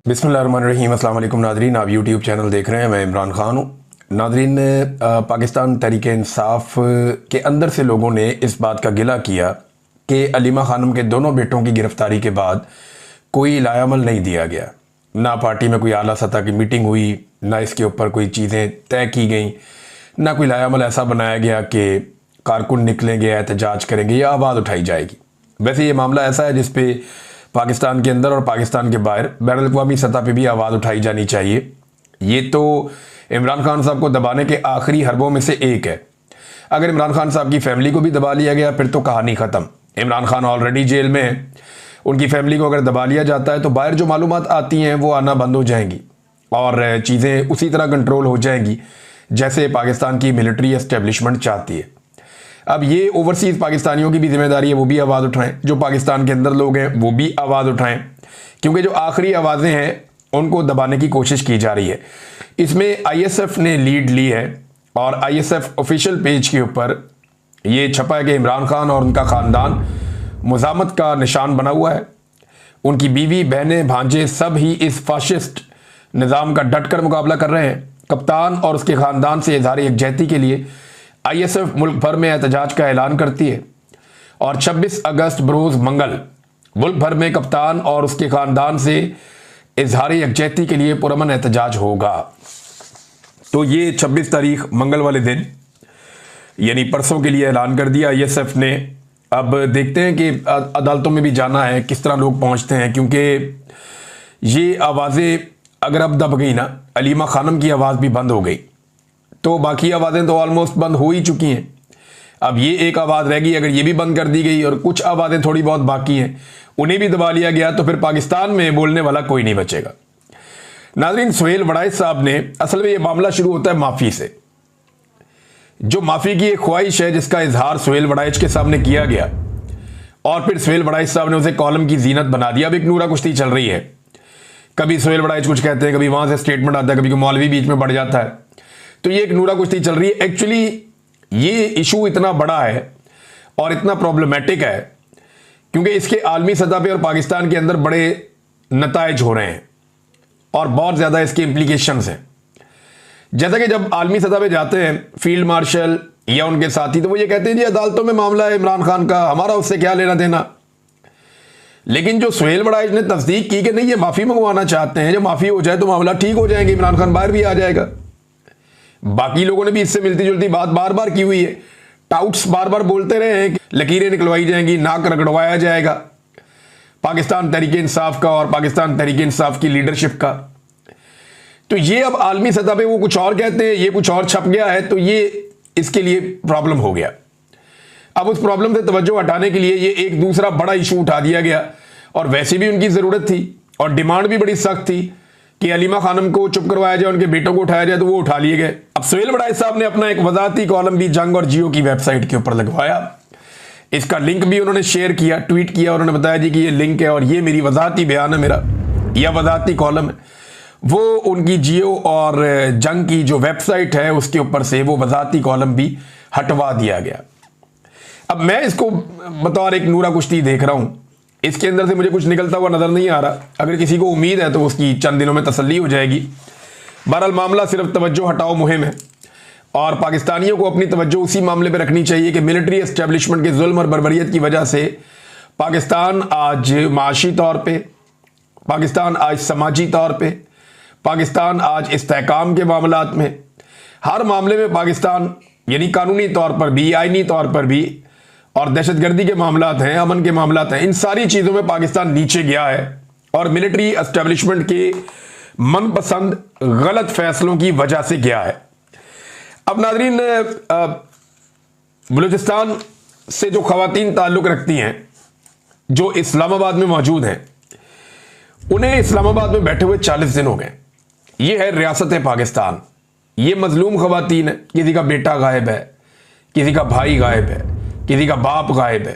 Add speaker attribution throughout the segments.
Speaker 1: बिस्मिल्लाहिर्रहमानिर्रहीम। अस्सलाम वालेकुम नादरीन, आप यूट्यूब चैनल देख रहे हैं। मैं इमरान खान हूँ। नादरीन, पाकिस्तान तहरीक इंसाफ के अंदर से लोगों ने इस बात का गिला किया कि अलीमा खानम के दोनों बेटों की गिरफ्तारी के बाद कोई लायामल नहीं दिया गया। ना पार्टी में कोई आला सतह की मीटिंग हुई, ना इसके ऊपर कोई चीज़ें तय की गई, ना कोई लायामल ऐसा बनाया गया कि कारकुन निकलेंगे, एहतजाज करेंगे या आवाज़ उठाई जाएगी। वैसे ये मामला ऐसा है जिस पे पाकिस्तान के अंदर और पाकिस्तान के बाहर बैनुल-अक़वामी सतह पे भी आवाज़ उठाई जानी चाहिए। ये तो इमरान खान साहब को दबाने के आखिरी हरबों में से एक है। अगर इमरान खान साहब की फैमिली को भी दबा लिया गया फिर तो कहानी ख़त्म। इमरान खान ऑलरेडी जेल में है, उनकी फैमिली को अगर दबा लिया जाता है तो बाहर जो मालूमात आती हैं वो आना बंद हो जाएंगी और चीज़ें उसी तरह कंट्रोल हो जाएंगी जैसे पाकिस्तान की मिलिट्री एस्टेब्लिशमेंट चाहती है। अब ये ओवरसीज़ पाकिस्तानियों की भी जिम्मेदारी है, वो भी आवाज़ उठाएं। जो पाकिस्तान के अंदर लोग हैं वो भी आवाज़ उठाएं, क्योंकि जो आखिरी आवाज़ें हैं उनको दबाने की कोशिश की जा रही है। इसमें आईएसएफ ने लीड ली है और आईएसएफ ऑफिशियल पेज के ऊपर ये छपा है कि इमरान खान और उनका ख़ानदान मुज़ामत का निशान बना हुआ है। उनकी बीवी, बहनें, भांजे सब ही इस फाशिस्ट निज़ाम का डट कर मुकाबला कर रहे हैं। कप्तान और उसके ख़ानदान से इज़हार यकजहती के लिए आईएसएफ मुल्क भर में एहतजाज का ऐलान करती है और 26 अगस्त बरोज़ मंगल मुल्क भर में कप्तान और उसके ख़ानदान से इज़हार यकजहती के लिए पुरअमन एहतजाज होगा। तो ये 26 तारीख मंगल वाले दिन यानी परसों के लिए ऐलान कर दिया आईएसएफ ने। अब देखते हैं कि अदालतों में भी जाना है, किस तरह लोग पहुंचते हैं, क्योंकि ये आवाज़ें अगर अब दब गई ना, अलीमा खानम की आवाज़ भी बंद हो गई तो बाकी आवाज़ें तो ऑलमोस्ट बंद हो ही चुकी हैं। अब ये एक आवाज़ रह गई, अगर ये भी बंद कर दी गई और कुछ आवाज़ें थोड़ी बहुत बाकी हैं उन्हें भी दबा लिया गया तो फिर पाकिस्तान में बोलने वाला कोई नहीं बचेगा। नाज़रीन, सुहेल वड़ाइच साहब ने, असल में ये मामला शुरू होता है माफ़ी से। जो माफ़ी की एक ख्वाहिश है जिसका इजहार सुहेल वड़ाइच के सामने किया गया और फिर सुहेल वड़ाइच साहब ने उसे कॉलम की जीनत बना दिया। अब एक नूरा कुश्ती चल रही है, कभी सुहेल वड़ाइच कुछ कहते हैं, कभी वहाँ से स्टेटमेंट आता है, कभी मौलवी बीच में बढ़ जाता है। तो ये एक नूरा कुश्ती चल रही है। एक्चुअली ये इशू इतना बड़ा है और इतना प्रॉब्लमेटिक है क्योंकि इसके आलमी सतह पे और पाकिस्तान के अंदर बड़े नताइज हो रहे हैं और बहुत ज़्यादा इसके इम्प्लीकेशंस हैं। जैसा कि जब आलमी सतह पे जाते हैं फील्ड मार्शल या उनके साथी तो वो ये कहते हैं जी अदालतों में मामला है इमरान खान का, हमारा उससे क्या लेना देना। लेकिन जो सुहेल वड़ाइच ने तस्दीक की कि नहीं, ये माफ़ी मंगवाना चाहते हैं, जब माफ़ी हो जाए तो मामला ठीक हो जाएंगे, इमरान खान बाहर भी आ जाएगा। बाकी लोगों ने भी इससे मिलती जुलती बात बार बार की हुई है। टाउट्स बार बार बोलते रहे हैं कि लकीरें निकलवाई जाएंगी, नाक रगड़वाया जाएगा पाकिस्तान तहरीक इंसाफ का और पाकिस्तान तहरीक इंसाफ की लीडरशिप का। तो ये अब आलमी सतह पे वो कुछ और कहते हैं, ये कुछ और छप गया है, तो ये इसके लिए प्रॉब्लम हो गया। अब उस प्रॉब्लम से तवज्जो हटाने के लिए ये एक दूसरा बड़ा इशू उठा दिया गया और वैसे भी उनकी ज़रूरत थी और डिमांड भी बड़ी सख्त थी कि अलीमा खानम को चुप करवाया जाए, उनके बेटों को उठाया जाए, तो वो उठा लिए गए। अब सुहेल वड़ाइच साहब ने अपना एक वजाती कॉलम भी जंग और जियो की वेबसाइट के ऊपर लगवाया। इसका लिंक भी उन्होंने शेयर किया, ट्वीट किया, उन्होंने बताया जी कि ये लिंक है और ये मेरी वजाती बयान है, मेरा यह वजाती कॉलम है। वो उनकी जियो और जंग की जो वेबसाइट है उसके ऊपर से वो वजाती कॉलम भी हटवा दिया गया। अब मैं इसको बतौर एक नूरा कुश्ती देख रहा हूं, इसके अंदर से मुझे कुछ निकलता हुआ नजर नहीं आ रहा। अगर किसी को उम्मीद है तो उसकी चंद दिनों में तसल्ली हो जाएगी। बहरहाल मामला सिर्फ तवज्जो हटाओ मुहिम है और पाकिस्तानियों को अपनी तवज्जो उसी मामले पर रखनी चाहिए कि मिलिट्री एस्टेब्लिशमेंट के जुल्म और बर्बरियत की वजह से पाकिस्तान आज माशी तौर पर, पाकिस्तान आज समाजी तौर पर, पाकिस्तान आज इस्तेहकाम के मामलात में, हर मामले में पाकिस्तान यानी कानूनी तौर पर भी, आईनी तौर पर भी, और दहशतगर्दी के मामलात हैं, अमन के मामलात हैं, इन सारी चीज़ों में पाकिस्तान नीचे गया है और मिलिट्री एस्टेब्लिशमेंट के मनपसंद गलत फैसलों की वजह से गया है। अब नाज़रीन, बलूचिस्तान से जो ख़वातीन ताल्लुक़ रखती हैं जो इस्लामाबाद में मौजूद हैं, उन्हें इस्लामाबाद में बैठे हुए 40 दिन हो गए। ये है रियासत पाकिस्तान। ये मजलूम ख़वातीन है, किसी का बेटा गायब है, किसी का भाई गायब है, किसी का बाप गायब है,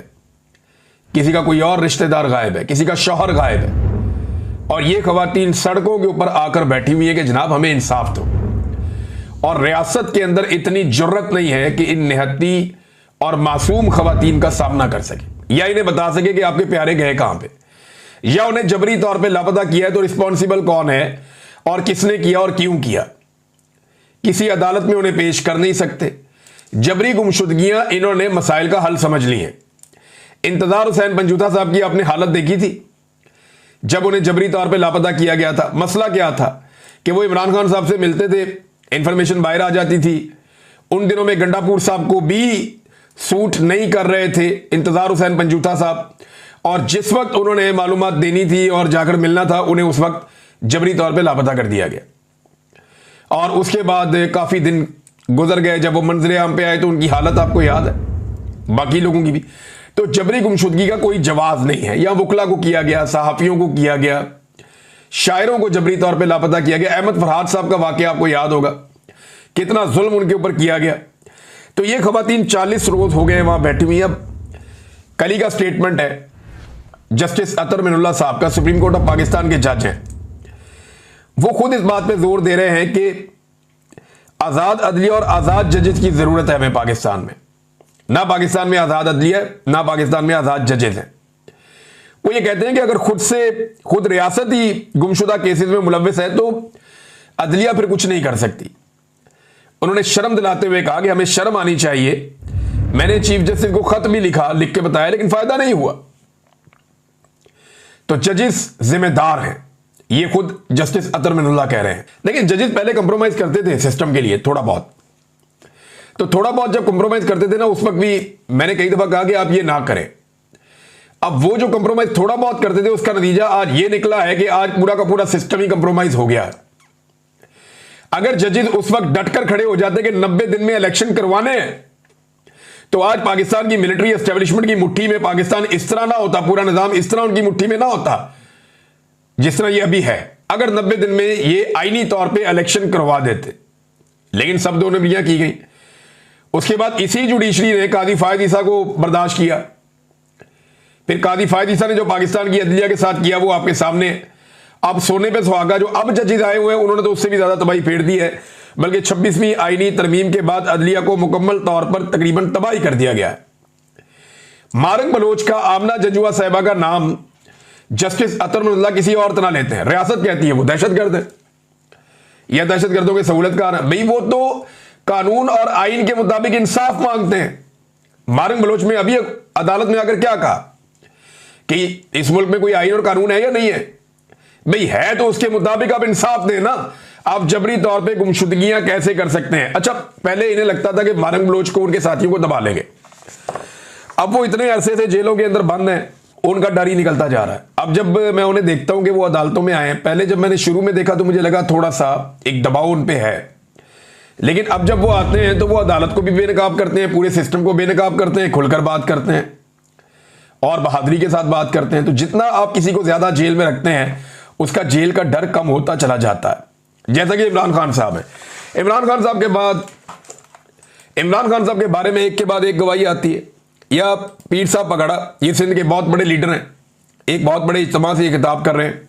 Speaker 1: किसी का कोई और रिश्तेदार गायब है, किसी का शौहर गायब है और ये ख़वातीन सड़कों के ऊपर आकर बैठी हुई है कि जनाब हमें इंसाफ दो। और रियासत के अंदर इतनी जुर्रत नहीं है कि इन निहत्ती और मासूम ख़वातीन का सामना कर सके या इन्हें बता सके कि आपके प्यारे गए कहाँ पे। या उन्हें जबरी तौर पे लापता किया है तो रिस्पॉन्सिबल कौन है और किसने किया और क्यों किया। किसी अदालत में उन्हें पेश कर नहीं सकते। जबरी गुमशुदगियां इन्होंने मसाइल का हल समझ ली हैं। इंतजार हुसैन पंजूथा साहब की आपने हालत देखी थी जब उन्हें जबरी तौर पे लापता किया गया था। मसला क्या था कि वो इमरान खान साहब से मिलते थे, इंफॉर्मेशन बाहर आ जाती थी। उन दिनों में गंडापुर साहब को भी सूट नहीं कर रहे थे इंतजार हुसैन पंजूथा साहब, और जिस वक्त उन्होंने मालूमात देनी थी और जाकर मिलना था उन्हें उस वक्त जबरी तौर पे लापता कर दिया गया। और उसके बाद काफी दिन गुजर गए, जब वो मंजर आम पे आए तो उनकी हालत आपको याद है, बाकी लोगों की भी। तो जबरी गुमशुदगी का कोई जवाब नहीं है। या वकला को किया गया, सहाफियों को किया गया, शायरों को जबरी तौर पे लापता किया गया। अहमद फरहाद साहब का वाकया आपको याद होगा, कितना जुल्म उनके ऊपर किया गया। तो ये खवातीन 40 रोज हो गए वहां बैठी हुई। अब कल का स्टेटमेंट है जस्टिस अतर मिनुल्लाह साहब का, सुप्रीम कोर्ट ऑफ पाकिस्तान के जज हैं। वो खुद इस बात पे जोर दे रहे हैं कि आजाद अदलिया और आजाद जजेस की जरूरत है हमें पाकिस्तान में। ना पाकिस्तान में आजाद अदलिया है, ना पाकिस्तान में आजाद जजेस हैं। वो ये कहते हैं कि अगर खुद रियासत ही गुमशुदा केसेस में मुलव्विस है तो अदलिया फिर कुछ नहीं कर सकती। उन्होंने शर्म दिलाते हुए कहा कि हमें शर्म आनी चाहिए। मैंने चीफ जस्टिस को खत भी लिख के बताया, लेकिन फायदा नहीं हुआ। तो जजेस जिम्मेदार हैं, ये खुद जस्टिस अतर मिनुल्लाह कह रहे हैं। लेकिन जजेस पहले कंप्रोमाइज करते थे सिस्टम के लिए थोड़ा बहुत। तो थोड़ा बहुत जब कंप्रोमाइज करते थे ना, उस वक्त भी मैंने कई दफा कहा कि आप ये ना करें। अब वो जो कंप्रोमाइज थोड़ा बहुत करते थे उसका नतीजा आज ये निकला है कि आज पूरा का पूरा सिस्टम ही कंप्रोमाइज हो गया है। अगर जजेस उस वक्त डटकर खड़े हो जाते कि 90 दिन में इलेक्शन करवाने हैं, तो आज पाकिस्तान की मिलिट्री एस्टेब्लिशमेंट की मुट्ठी में पाकिस्तान इस तरह ना होता, पूरा निजाम इस तरह उनकी मुट्ठी में ना होता जिस तरह ये अभी है। अगर 90 दिन में ये आईनी तौर पे इलेक्शन करवा देते, लेकिन सब दोनों मियां की गई। उसके बाद इसी जुडिशरी ने काजी फायद ईसा को बर्दाश्त किया। फिर काजी फायद ईसा ने जो पाकिस्तान की अदलिया के साथ किया वो आपके सामने। अब सोने पे सुहागा जो अब जजेस आए हुए हैं उन्होंने तो उससे भी ज्यादा तबाही फेर दी है। बल्कि 26वीं आईनी तरमीम के बाद अदलिया को मुकम्मल तौर पर तकरीबन तबाही कर दिया गया है। मारंग बलोच का आमना जजुआ साहिबा का नाम जस्टिस अतर मिनुल्लाह किसी और तरह लेते हैं। रियासत कहती है वो दहशतगर्द है या दहशतगर्दों के सहूलतकार है। भाई वो तो कानून और आइन के मुताबिक इंसाफ मांगते हैं। मारंग बलोच में अभी अदालत में आकर क्या कहा कि इस मुल्क में कोई आइन और कानून है या नहीं है। भाई है तो उसके मुताबिक आप इंसाफ दें ना। आप जबरी तौर पे गुमशुदगियां कैसे कर सकते हैं। अच्छा, पहले इन्हें लगता था कि मारंग बलोच को उनके साथियों को दबा लेंगे। अब वो इतने अरसे से जेलों के अंदर बंद हैं, उनका डर ही निकलता जा रहा है। अब जब मैं उन्हें देखता हूं कि वो अदालतों में आए हैं, पहले जब मैंने शुरू में देखा तो मुझे लगा थोड़ा सा एक दबाव उन पे है, लेकिन अब जब वो आते हैं तो वो अदालत को भी बेनकाब करते हैं, पूरे सिस्टम को बेनकाब करते हैं, खुलकर बात करते हैं और बहादुरी के साथ बात करते हैं। तो जितना आप किसी को ज्यादा जेल में रखते हैं उसका जेल का डर कम होता चला जाता है। जैसा कि इमरान खान साहब है। इमरान खान साहब के बारे में एक के बाद एक गवाही आती है। या पीर साहब पगड़ा, ये सिंध के बहुत बड़े लीडर हैं, एक बहुत बड़े इज्तिमा से ये खिताब कर रहे हैं।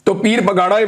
Speaker 1: तो पीर पगाड़ा